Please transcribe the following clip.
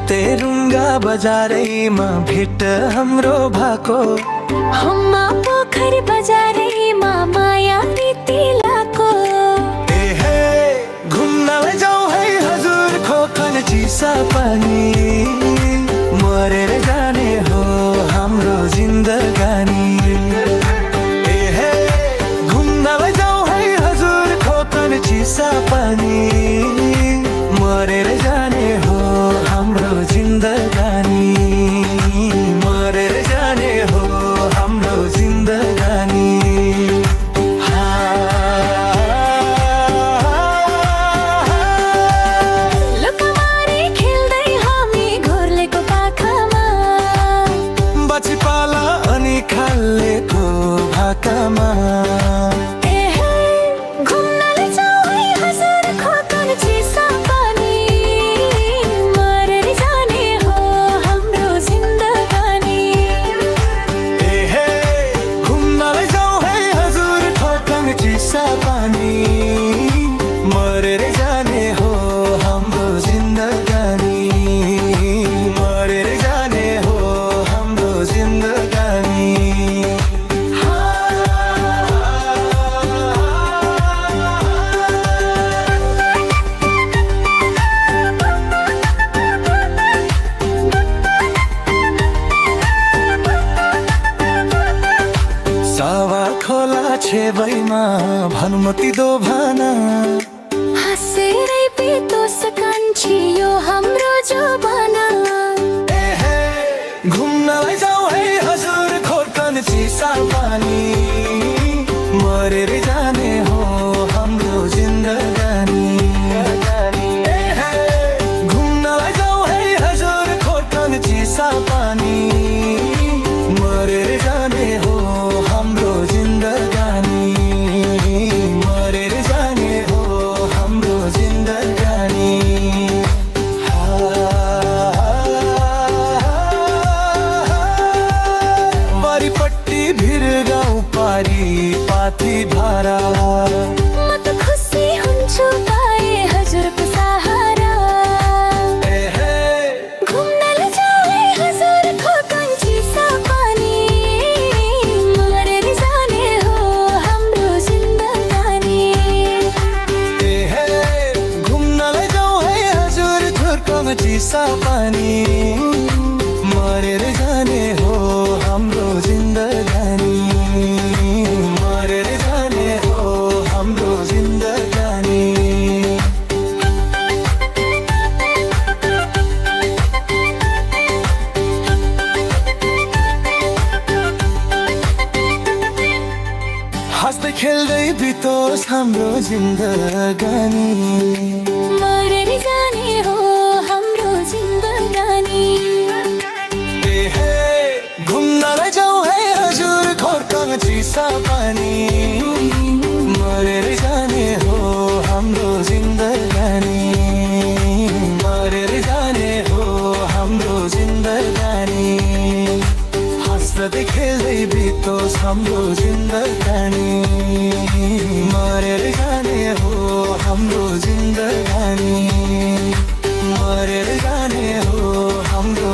तेरुङ्गा बजारैमा भेट हाम्रो भएको, हम्मा पोखरी बजारैमा माया प्रीति लाको। एहे घुम्नलाई जाउँ है हजुर खोकन चिसा पानी, मरेर जाने हो हाम्रो जिन्दगानी। एहे घुम्नलाई जाउँ है हजुर खोकन चिसा पानी, मरेर जाने हो हाम्रो जिन्दगानी, मरेर जाने हो हाम्रो जिन्दगानी। लुकामारी खेल्दै हामी घोर्लेको पाखामा, बचिपाला अनि खालेको भाकामा। मरेर जाने हो हाम्रो जिन्दगानी, मरेर जाने हो हाम्रो जिन्दगानी। सावा खोला छेवैमा भानुमती दोभाना, हाँसेरै बितोस् कान्छी यो हाम्रो जमाना। एहे घुम्नलाई जाउँ है हजुर खोर्कन चिसा पानी, मरेर जाने हो हाम्रो जिन्दगानी। एहे घुम्नलाई जाउँ है हजुर खोर्कन चिसा पानी, मरेर जाने हो हाम्रो जिन्दगानी, मरेर जाने हो हाम्रो जिन्दगानी। वारीपट्टि भिर गाउँ पारी पाथी भारा, म त खुसी हुन्छु पाए हजुरको सहारा। एहे घुम्नलाई जाउँ है हजुर खोकन चिसा पानी, मरेर जाने हो हाम्रो जिन्दगानी। एहे घुम्नलाई जाउँ है हजुर खोर्कन चिसा पानी, मरेर जाने हो हाम्रो जिन्दगानी, मरेर जाने हो हाम्रो जिन्दगानी। हाँस्दै खेल्दै बितोस् हाम्रो जिन्दगानी, मरेर जाने हो हाम्रो जिन्दगानी। एहे घुम्नलाई जाउँ है हजुर खोर्कन चिसा पानी, मरेर जाने हो हाम्रो जिन्दगानी, मरेर जाने हो हाम्रो जिन्दगानी। हाँस्दै खेल्दै बितोस् हाम्रो जिन्दगानी, मरेर जाने हो हाम्रो जिन्दगानी, मरेर जाने हो हाम्रो